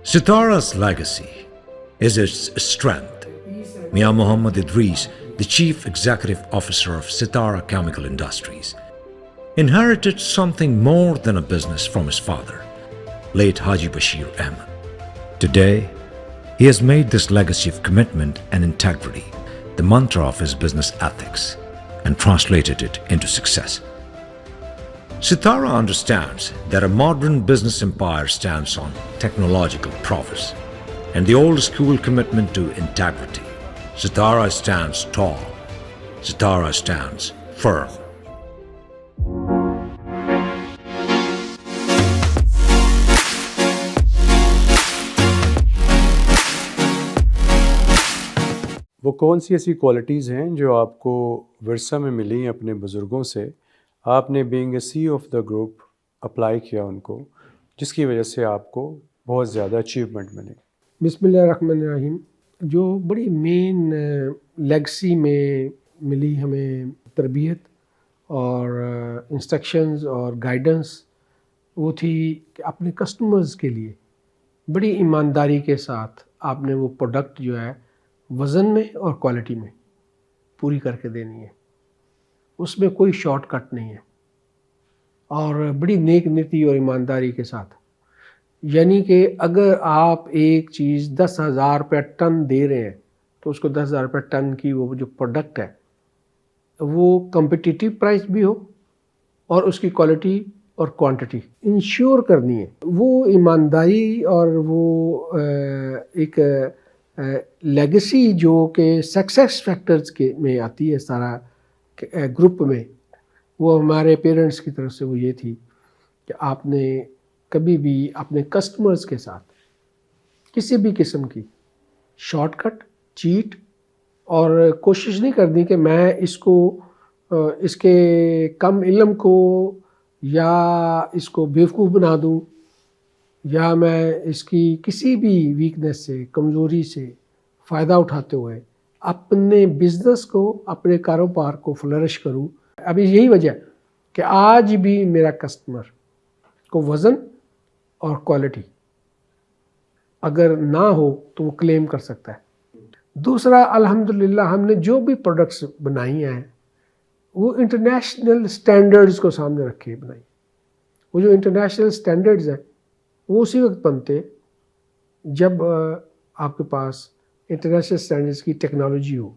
Sitara's legacy is its strength. Mia Muhammad Idris, the Chief Executive Officer of Sitara Chemical Industries, inherited something more than a business from his father, late Haji Bashir Ahmed. Today, he has made this legacy of commitment and integrity the mantra of his business ethics and translated it into success. Sitara understands that a modern business empire stands on technological prowess and the old school commitment to integrity. Sitara stands tall. Sitara stands firm. وہ کون سی ایسی qualities ہیں جو آپ کو ورثہ میں ملی اپنے بزرگوں سے، آپ نے being a C of the group apply کیا ان کو، جس کی وجہ سے آپ کو بہت زیادہ اچیومنٹ ملی؟ بسم اللہ الرحمن الرحیم. جو بڑی مین لیگسی میں ملی ہمیں تربیت اور انسٹرکشنز اور گائیڈنس، وہ تھی کہ اپنے کسٹمرز کے لیے بڑی ایمانداری کے ساتھ آپ نے وہ پروڈکٹ جو ہے وزن میں اور کوالٹی میں پوری کر کے دینی ہے. اس میں کوئی شارٹ کٹ نہیں ہے، اور بڑی نیک نیتی اور ایمانداری کے ساتھ. یعنی کہ اگر آپ ایک چیز 10,000 روپے ٹن دے رہے ہیں تو اس کو 10,000 روپے ٹن کی وہ جو پروڈکٹ ہے وہ کمپٹیٹیو پرائس بھی ہو اور اس کی کوالٹی اور کوانٹٹی انشور کرنی ہے. وہ ایمانداری اور وہ ایک لیگسی جو کہ سکسیس فیکٹرز کے میں آتی ہے سارا گروپ میں، وہ ہمارے پیرنٹس کی طرف سے وہ یہ تھی کہ آپ نے کبھی بھی اپنے کسٹمرز کے ساتھ کسی بھی قسم کی شارٹ کٹ، چیٹ اور کوشش نہیں کرنی کہ میں اس کو اس کے کم علم کو یا اس کو بیوقوف بنا دوں، یا میں اس کی کسی بھی ویکنس سے، کمزوری سے فائدہ اٹھاتے ہوئے اپنے بزنس کو، اپنے کاروبار کو فلرش کروں. ابھی یہی وجہ ہے کہ آج بھی میرا کسٹمر کو وزن اور کوالٹی اگر نہ ہو تو وہ کلیم کر سکتا ہے. دوسرا، الحمدللہ ہم نے جو بھی پروڈکٹس بنائی ہیں وہ انٹرنیشنل سٹینڈرڈز کو سامنے رکھ کے بنائی. وہ جو انٹرنیشنل سٹینڈرڈز ہیں وہ اسی وقت بنتے جب آپ کے پاس انٹرنیشنل سٹینڈرڈز کی ٹیکنالوجی ہو،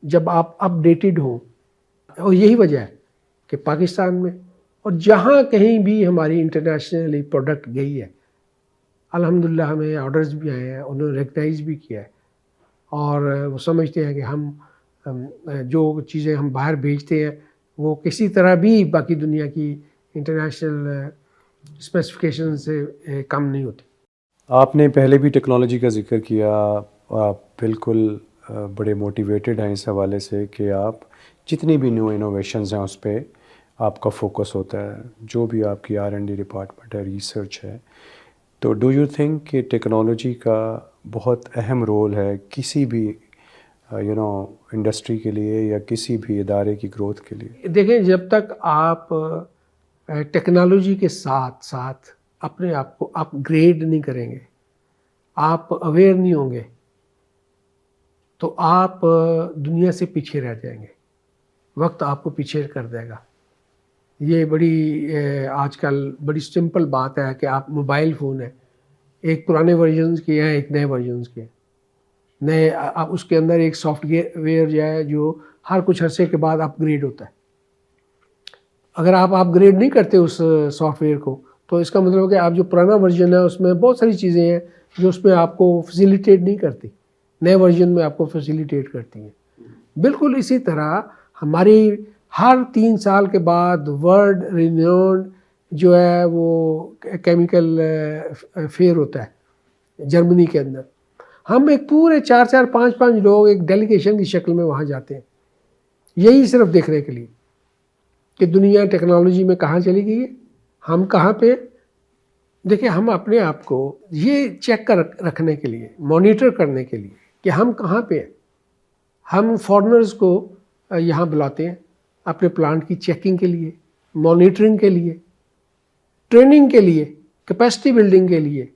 جب آپ اپ ڈیٹڈ ہوں. اور یہی وجہ ہے کہ پاکستان میں اور جہاں کہیں بھی ہماری انٹرنیشنلی پروڈکٹ گئی ہے، الحمدللہ ہمیں آرڈرز بھی آئے ہیں، انہوں نے ریکگنائز بھی کیا ہے، اور وہ سمجھتے ہیں کہ ہم جو چیزیں ہم باہر بھیجتے ہیں وہ کسی طرح بھی باقی دنیا کی انٹرنیشنل اسپیسیفکیشن سے کم نہیں ہوتی. آپ نے پہلے بھی ٹیکنالوجی کا ذکر کیا، آپ بالکل بڑے موٹیویٹڈ ہیں اس حوالے سے کہ آپ جتنی بھی نیو انوویشنز ہیں اس پہ آپ کا فوکس ہوتا ہے، جو بھی آپ کی R&D ڈپارٹمنٹ ہے، ریسرچ ہے. تو ڈو یو تھنک کہ ٹیکنالوجی کا بہت اہم رول ہے کسی بھی انڈسٹری کے لیے یا کسی بھی ادارے کی گروتھ کے لیے؟ دیکھیں، جب تک آپ ٹیکنالوجی کے ساتھ ساتھ اپنے آپ کو اپ گریڈ نہیں کریں گے، آپ اویئر نہیں ہوں گے، تو آپ دنیا سے پیچھے رہ جائیں گے. وقت آپ کو پیچھے کر دے گا. یہ بڑی آج کل بڑی سمپل بات ہے کہ آپ موبائل فون ہے، ایک پرانے ورژنز کے ہیں، ایک نئے ورژنز کے ہیں. نئے آپ اس کے اندر ایک سافٹ ویئر جو ہے جو ہر کچھ عرصے کے بعد اپ گریڈ ہوتا ہے. اگر آپ اپ گریڈ نہیں کرتے اس سافٹ ویئر کو تو اس کا مطلب ہے کہ آپ جو پرانا ورژن ہے اس میں بہت ساری چیزیں ہیں جو اس میں آپ کو فیسیلیٹیٹ نہیں کرتی، نئے ورژن میں آپ کو فیسیلیٹیٹ کرتی ہیں. بالکل اسی طرح ہماری ہر 3 سال کے بعد ورلڈ ریناؤنڈ جو ہے وہ کیمیکل فیئر ہوتا ہے جرمنی کے اندر. ہم ایک پورے 4 5 لوگ ایک ڈیلیگیشن کی شکل میں وہاں جاتے ہیں، یہی صرف دیکھنے کے لیے کہ دنیا ٹیکنالوجی میں کہاں چلی گئی ہے، ہم کہاں پہ. دیکھیں، ہم اپنے آپ کو یہ چیک کر رکھنے کے لیے، مانیٹر کرنے کے لیے کہ ہم کہاں پہ ہیں. ہم فارنرز کو یہاں بلاتے ہیں اپنے پلانٹ کی چیکنگ کے لیے، مانیٹرنگ کے لیے. ٹریننگ کے لیے, کیپیسٹی بلڈنگ کے لیے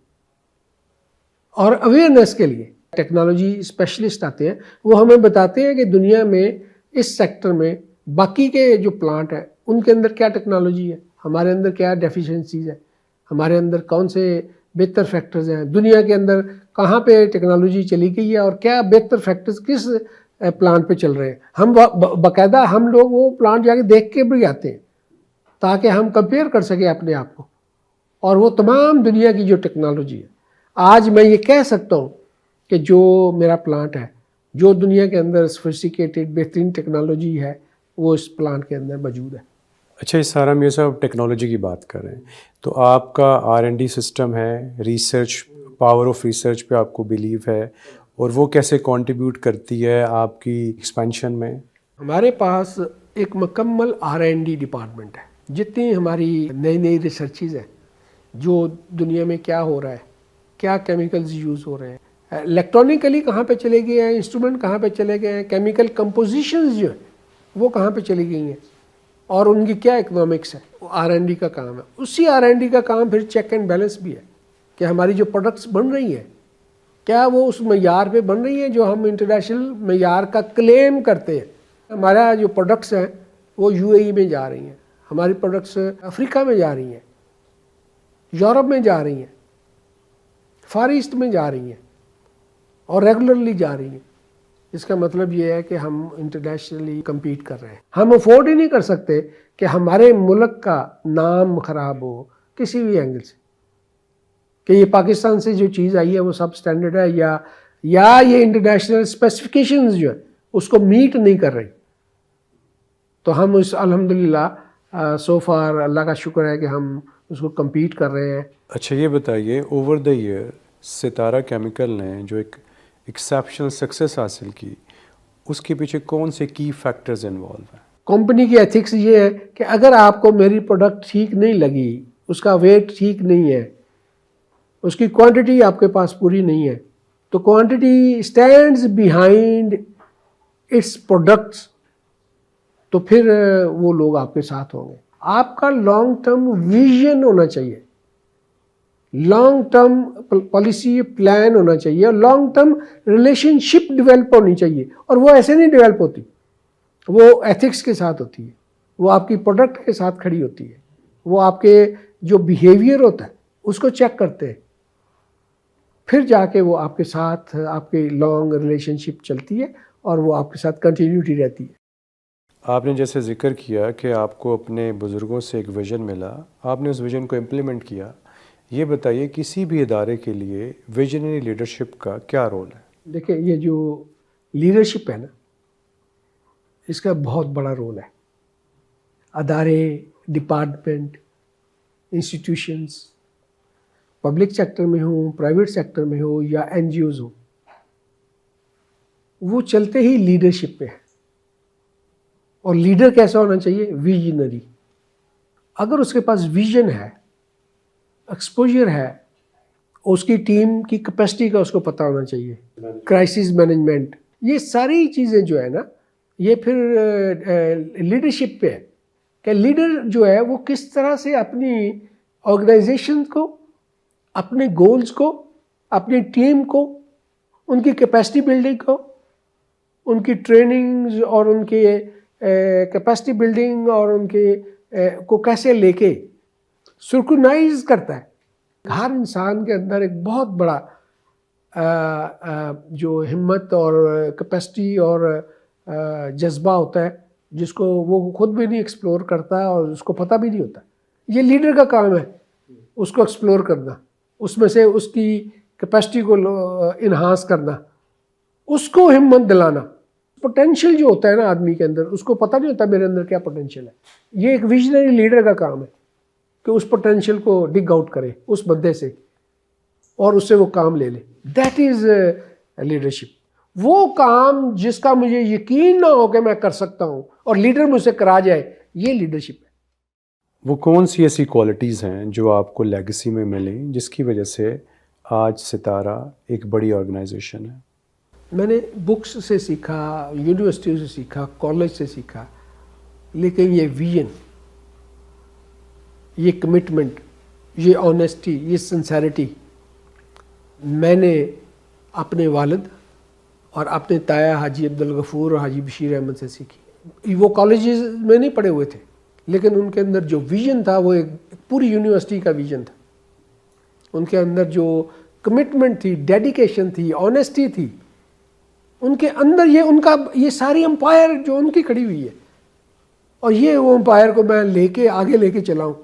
اور اویئرنیس کے لیے ٹیکنالوجی اسپیشلسٹ آتے ہیں. وہ ہمیں بتاتے ہیں کہ دنیا میں اس سیکٹر میں باقی کے جو پلانٹ ہیں ان کے اندر کیا ٹیکنالوجی ہے, ہمارے اندر کیا ڈیفیشنسیز ہے, ہمارے اندر کون سے بہتر فیکٹرز ہیں, دنیا کے اندر کہاں پہ ٹیکنالوجی چلی گئی ہے اور کیا بہتر فیکٹرز کس پلانٹ پہ چل رہے ہیں. ہم باقاعدہ ہم لوگ وہ پلانٹ جا کے دیکھ کے بھی آتے ہیں تاکہ ہم کمپیئر کر سکیں اپنے آپ کو. اور وہ تمام دنیا کی جو ٹیکنالوجی ہے, آج میں یہ کہہ سکتا ہوں کہ جو میرا پلانٹ ہے, جو دنیا کے اندر سوفسٹیکیٹڈ بہترین ٹیکنالوجی ہے وہ اس پلانٹ کے اندر موجود ہے. اچھا, اس سارا میاں صاحب ٹیکنالوجی کی بات کر رہے ہیں تو آپ کا R&D سسٹم ہے, ریسرچ, پاور آف ریسرچ پہ آپ کو بلیو ہے, اور وہ کیسے کنٹریبیوٹ کرتی ہے آپ کی ایکسپینشن میں؟ ہمارے پاس ایک مکمل R&D ڈپارٹمنٹ ہے. جتنی ہماری نئی نئی ریسرچز ہیں, جو دنیا میں کیا ہو رہا ہے, کیا کیمیکلز یوز ہو رہے ہیں, الیکٹرانکلی کہاں پہ چلے گئے ہیں, انسٹرومنٹ کہاں پہ چلے گئے ہیں, کیمیکل کمپوزیشنز جو ہیں وہ کہاں پہ چلی گئی ہیں اور ان کی کیا اکنامکس ہے, وہ R&D کا کام ہے. اسی R&D کا کام پھر چیک اینڈ بیلنس بھی ہے کہ ہماری جو پروڈکٹس بن رہی ہیں کیا وہ اس معیار پہ بن رہی ہیں جو ہم انٹرنیشنل معیار کا کلیم کرتے ہیں. ہمارا جو پروڈکٹس ہیں وہ UAE میں جا رہی ہیں, ہماری پروڈکٹس افریقہ میں جا رہی ہیں, یورپ میں جا رہی ہیں, فار ایسٹ میں جا رہی ہیں اور ریگولرلی جا رہی ہیں. اس کا مطلب یہ ہے کہ ہم انٹرنیشنلی کمپیٹ کر رہے ہیں. ہم افورڈ ہی نہیں کر سکتے کہ ہمارے ملک کا نام خراب ہو کسی بھی اینگل سے, کہ یہ پاکستان سے جو چیز آئی ہے وہ سب سٹینڈرڈ ہے یا یہ انٹرنیشنل اسپیسیفکیشنز جو ہے اس کو میٹ نہیں کر رہی. تو ہم اس الحمدللہ سو فار اللہ کا شکر ہے کہ ہم اس کو کمپیٹ کر رہے ہیں. اچھا, یہ بتائیے اوور دا ایئر ستارہ کیمیکل نے جو ایک ایکسیپشنل سکسیس حاصل کی, اس کے پیچھے کون سے کی فیکٹرز انوالو ہیں؟ کمپنی کی ایتھکس یہ ہے کہ اگر آپ کو میری پروڈکٹ ٹھیک نہیں لگی, اس کا ویٹ ٹھیک نہیں ہے, اس کی کوانٹٹی آپ کے پاس پوری نہیں ہے, تو quantity stands behind it's products, تو پھر وہ لوگ آپ کے ساتھ ہوں گے. آپ کا لانگ ٹرم ویژن ہونا چاہیے, لانگ ٹرم پالیسی پلان ہونا چاہیے, اور لانگ ٹرم ریلیشن شپ ڈیولپ ہونی چاہیے. اور وہ ایسے نہیں ڈیولپ ہوتی, وہ ایتھکس کے ساتھ ہوتی ہے, وہ آپ کی پروڈکٹ کے ساتھ کھڑی ہوتی ہے, وہ آپ کے جو بیہیویئر ہوتا ہے اس کو چیک کرتے ہیں, پھر جا کے وہ آپ کے ساتھ آپ کی لانگ ریلیشن شپ چلتی ہے اور وہ آپ کے ساتھ کنٹینیوٹی رہتی ہے. آپ نے جیسے ذکر کیا کہ آپ کو اپنے بزرگوں سے ایک ویژن ملا, آپ نے اس ویژن کو امپلیمنٹ کیا. یہ بتائیے کسی بھی ادارے کے لیے ویژنری لیڈرشپ کا کیا رول ہے؟ دیکھیں, یہ جو لیڈرشپ ہے نا, اس کا بہت بڑا رول ہے. ادارے, ڈپارٹمنٹ, انسٹیٹیوشنز, پبلک سیکٹر میں ہوں, پرائیویٹ سیکٹر میں ہو یا NGOز ہوں, وہ چلتے ہی لیڈرشپ پہ ہے. اور لیڈر کیسا ہونا چاہیے؟ ویژنری. اگر اس کے پاس ویژن ہے, ایکسپوجر ہے, اس کی ٹیم کی کیپیسٹی کا اس کو پتہ ہونا چاہیے, کرائسس مینجمنٹ, یہ ساری چیزیں جو ہے نا یہ پھر لیڈرشپ پہ ہے کہ لیڈر جو ہے وہ کس طرح سے اپنی آرگنائزیشن کو, اپنے گولز کو, اپنی ٹیم کو, ان کی کیپیسٹی بلڈنگ کو, ان کی ٹریننگز اور ان کے کیپیسٹی بلڈنگ اور ان کے کو کیسے لے کے سرکنائز کرتا ہے. ہر انسان کے اندر ایک بہت بڑا جو ہمت اور کیپیسٹی اور جذبہ ہوتا ہے جس کو وہ خود بھی نہیں ایکسپلور کرتا اور اس کو پتہ بھی نہیں ہوتا. یہ لیڈر کا کام ہے اس کو ایکسپلور کرنا, اس میں سے اس کی کیپیسٹی کو انہانس کرنا, اس کو ہمت دلانا. پوٹینشیل جو ہوتا ہے نا آدمی کے اندر, اس کو پتہ نہیں ہوتا میرے اندر کیا پوٹینشیل ہے. یہ ایک ویژنری لیڈر کا کام ہے کہ اس پوٹینشیل کو ڈگ آؤٹ کرے اس بندے سے اور اس سے وہ کام لے لے. That is leadership. وہ کام جس کا مجھے یقین نہ ہو کہ میں کر سکتا ہوں اور لیڈر مجھ سے کرا جائے, یہ لیڈرشپ ہے. وہ کون سی ایسی کوالٹیز ہیں جو آپ کو لیگیسی میں ملیں جس کی وجہ سے آج ستارہ ایک بڑی آرگنائزیشن ہے؟ میں نے بکس سے سیکھا, یونیورسٹیوں سے سیکھا, کالج سے سیکھا, لیکن یہ ویژن, یہ کمٹمنٹ, یہ آنیسٹی، یہ سنسیرٹی میں نے اپنے والد اور اپنے تایا حاجی عبدالغفور اور حاجی بشیر احمد سے سیکھی. وہ کالجز میں نہیں پڑھے ہوئے تھے، لیکن ان کے اندر جو ویژن تھا وہ ایک پوری یونیورسٹی کا ویژن تھا. ان کے اندر جو کمٹمنٹ تھی، ڈیڈیکیشن تھی، آنیسٹی تھی، ان کے اندر یہ ساری امپائر جو ان کی کھڑی ہوئی ہے، اور یہ وہ امپائر کو میں آگے لے کے چلا ہوں.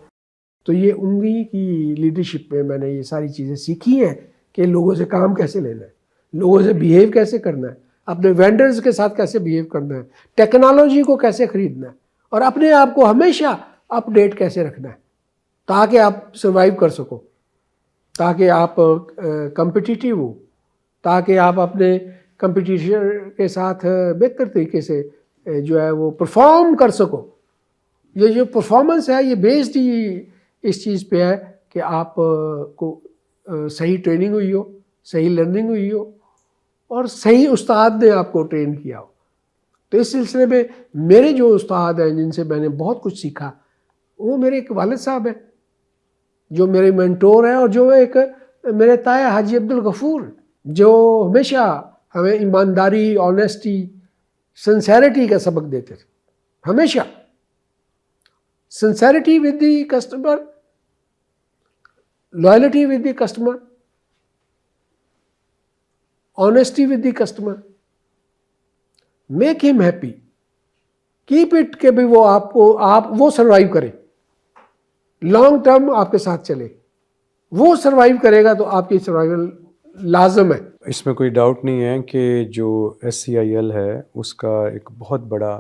تو یہ انہی کی لیڈرشپ میں نے یہ ساری چیزیں سیکھی ہیں کہ لوگوں سے کام کیسے لینا ہے، لوگوں سے بیہیو کیسے کرنا ہے، اپنے وینڈرز کے ساتھ کیسے بیہیو کرنا ہے، ٹیکنالوجی کو کیسے خریدنا ہے، اور اپنے آپ کو ہمیشہ اپ ڈیٹ کیسے رکھنا ہے تاکہ آپ سروائیو کر سکو، تاکہ آپ کمپٹیٹیو ہو، تاکہ آپ اپنے کمپٹیشن کے ساتھ بہتر طریقے سے جو ہے وہ پرفارم کر سکو. یہ جو پرفارمنس ہے یہ بیسڈ ہی اس چیز پہ ہے کہ آپ کو صحیح ٹریننگ ہوئی ہو، صحیح لرننگ ہوئی ہو، اور صحیح استاد نے آپ کو ٹرین کیا ہو. تو اس سلسلے میں میرے جو استاد ہیں جن سے میں نے بہت کچھ سیکھا، وہ میرے ایک والد صاحب ہیں جو میرے مینٹور ہیں، اور جو ایک میرے تایا حاجی عبدالغفور جو ہمیشہ ہمیں ایمانداری، آنیسٹی، سنسیرٹی کا سبق دیتے تھے. ہمیشہ sincerity with the customer, loyalty with the customer, honesty with the customer, make him happy, keep it کہ بھی وہ وہ سروائیو کرے، لانگ ٹرم آپ کے ساتھ چلے. وہ سروائیو کرے گا تو آپ کی سروائیول لازم ہے. اس میں کوئی ڈاؤٹ نہیں ہے کہ جو SCIL ہے اس کا ایک بہت بڑا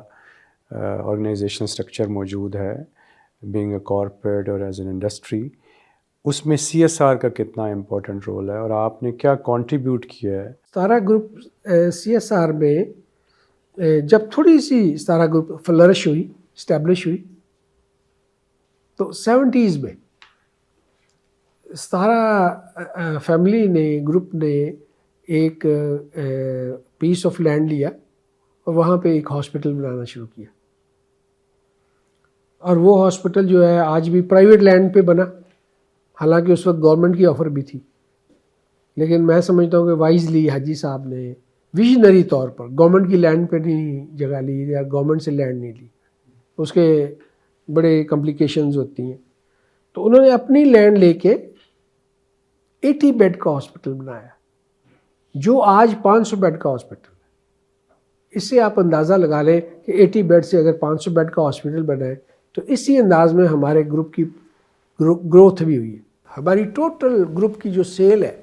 آرگنائزیشن اسٹرکچر موجود ہے، بینگ اے کارپوریٹ اور ایز این انڈسٹری. اس میں CSR کا کتنا امپورٹنٹ رول ہے اور آپ نے کیا کنٹریبیوٹ کیا ہے؟ ستارہ گروپ CSR میں جب تھوڑی سی ستارہ گروپ فلرش ہوئی، اسٹیبلش ہوئی، تو 70s میں ستارہ فیملی نے، گروپ نے ایک پیس آف لینڈ لیا اور وہاں پہ ایک ہاسپٹل بنانا شروع کیا. اور وہ ہاسپٹل جو ہے آج بھی پرائیویٹ لینڈ پہ بنا، حالانکہ اس وقت گورنمنٹ کی آفر بھی تھی. لیکن میں سمجھتا ہوں کہ وائزلی حاجی صاحب نے ویژنری طور پر گورنمنٹ کی لینڈ پہ نہیں جگہ لی یا گورنمنٹ سے لینڈ نہیں لی، اس کے بڑے کمپلیکیشنز ہوتی ہیں. تو انہوں نے اپنی لینڈ لے کے 80 بیڈ کا ہاسپٹل بنایا، جو آج 500 بیڈ کا ہاسپٹل ہے. اس سے آپ اندازہ لگا لیں کہ 80 بیڈ سے اگر 500 بیڈ کا ہاسپٹل بنا ہے تو اسی انداز میں ہمارے گروپ کی گروتھ بھی ہوئی ہے. ہماری ٹوٹل گروپ کی جو سیل ہے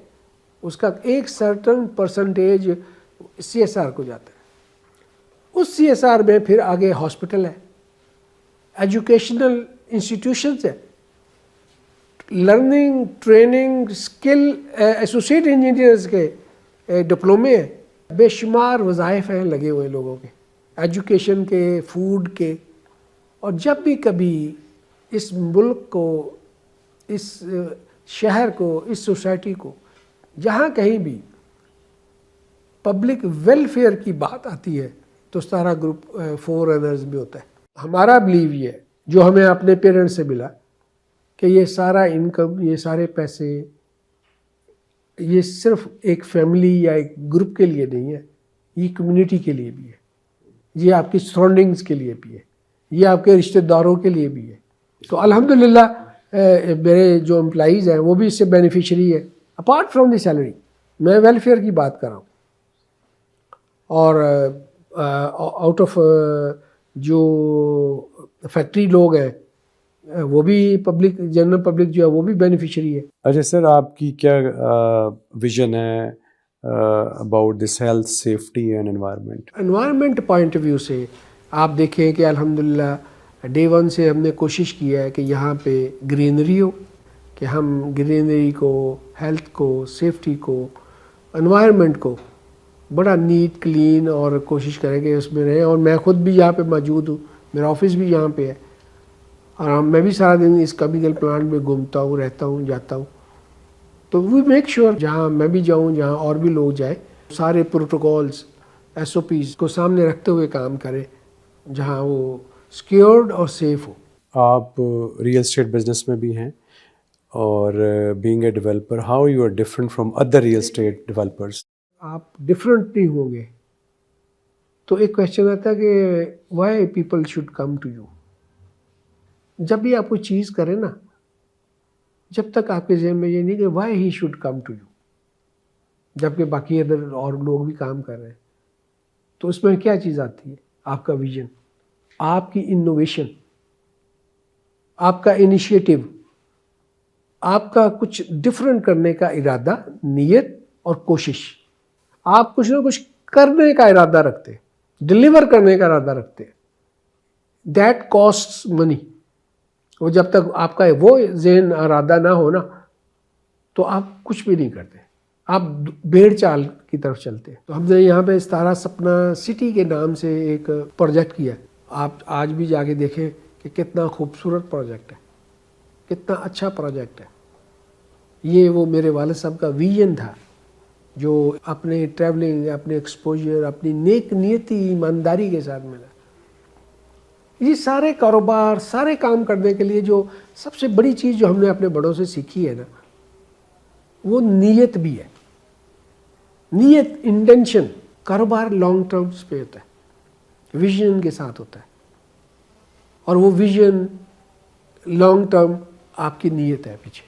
اس کا ایک سرٹن پرسنٹیج CSR کو جاتا ہے. اس CSR میں پھر آگے ہاسپٹل ہے، ایجوکیشنل انسٹیٹیوشنز ہے، learning, training, skill, associate engineers کے ڈپلومے ہیں، بے شمار وظائف ہیں لگے ہوئے لوگوں کے، ایجوکیشن کے، فوڈ کے. اور جب بھی کبھی اس ملک کو، اس شہر کو، اس سوسائٹی کو، جہاں کہیں بھی پبلک ویلفیئر کی بات آتی ہے تو ستارہ گروپ فور رنرز میں ہوتا ہے. ہمارا بلیو یہ ہے جو ہمیں اپنے پیرنٹس سے ملا کہ یہ سارا انکم، یہ سارے پیسے، یہ صرف ایک فیملی یا ایک گروپ کے لیے نہیں ہے، یہ کمیونٹی کے لیے بھی ہے، یہ آپ کی سراؤنڈنگز کے لیے بھی ہے، یہ آپ کے رشتہ داروں کے لیے بھی ہے. تو الحمدللہ میرے جو امپلائیز ہیں وہ بھی اس سے بینیفیشری ہے. اپارٹ فرام دی سیلری میں ویلفیئر کی بات کر رہا ہوں. اور آؤٹ آف جو فیکٹری لوگ ہیں وہ بھی پبلک، جنرل پبلک جو ہے وہ بھی بینیفیشری ہے. اچھا سر، آپ کی کیا ویژن ہے about this health, safety and environment? Environment point of view سے آپ دیکھیں کہ الحمدللہ ڈے ون سے ہم نے کوشش کی ہے کہ یہاں پہ گرینری ہو، کہ ہم گرینری کو، ہیلتھ کو، سیفٹی کو، انوائرمنٹ کو بڑا نیٹ، کلین اور کوشش کریں کہ اس میں رہیں. اور میں خود بھی یہاں پہ موجود ہوں، میرا آفس بھی یہاں پہ ہے، اور میں بھی سارا دن اس کیمیکل پلانٹ میں گھومتا ہوں، رہتا ہوں، جاتا ہوں. تو وی میک شیور جہاں میں بھی جاؤں، جہاں اور بھی لوگ جائیں، سارے پروٹوکولز، SOPs کو سامنے رکھتے ہوئے کام کریں جہاں وہ سیکیورڈ اور سیف ہو. آپ ریئل اسٹیٹ بزنس میں بھی ہیں، اور being a developer, how you are different from other real estate developers? آپ ڈفرینٹ نہیں ہوں گے تو ایک کویشچن آتا ہے کہ why people should come to you. جب بھی آپ کوئی چیز کریں نا، جب تک آپ کے ذہن میں یہ نہیں کہ why he should come to you, جبکہ باقی ادھر اور لوگ بھی کام کر رہے ہیں، تو اس میں کیا چیز آتی ہے؟ آپ کا ویژن، آپ کی انوویشن، آپ کا انیشیٹو، آپ کا کچھ ڈفرینٹ کرنے کا ارادہ، نیت اور کوشش. آپ کچھ نہ کچھ کرنے کا ارادہ رکھتے، ڈلیور کرنے کا ارادہ رکھتے. دیٹ کاسٹس منی. وہ جب تک آپ کا وہ ذہن ارادہ نہ ہو نا تو آپ کچھ بھی نہیں کرتے، آپ بھیڑ چال کی طرف چلتے. تو ہم نے یہاں پہ ستارہ سپنا سٹی کے نام سے ایک پروجیکٹ کیا. آپ آج بھی جا کے دیکھیں کہ کتنا خوبصورت پروجیکٹ ہے، کتنا اچھا پروجیکٹ ہے. یہ وہ میرے والد صاحب کا ویژن تھا جو اپنے ٹریولنگ، اپنے ایکسپوجر، اپنی نیک نیتی، ایمانداری کے ساتھ ملا. یہ سارے کاروبار، سارے کام کرنے کے لیے جو سب سے بڑی چیز جو ہم نے اپنے بڑوں سے سیکھی ہے نا، وہ نیت بھی ہے. نیت، انٹینشن. کاروبار لانگ ٹرم پہ ہوتا ہے، ویژن کے ساتھ ہوتا ہے، اور وہ ویژن لانگ ٹرم آپ کی نیت ہے پیچھے.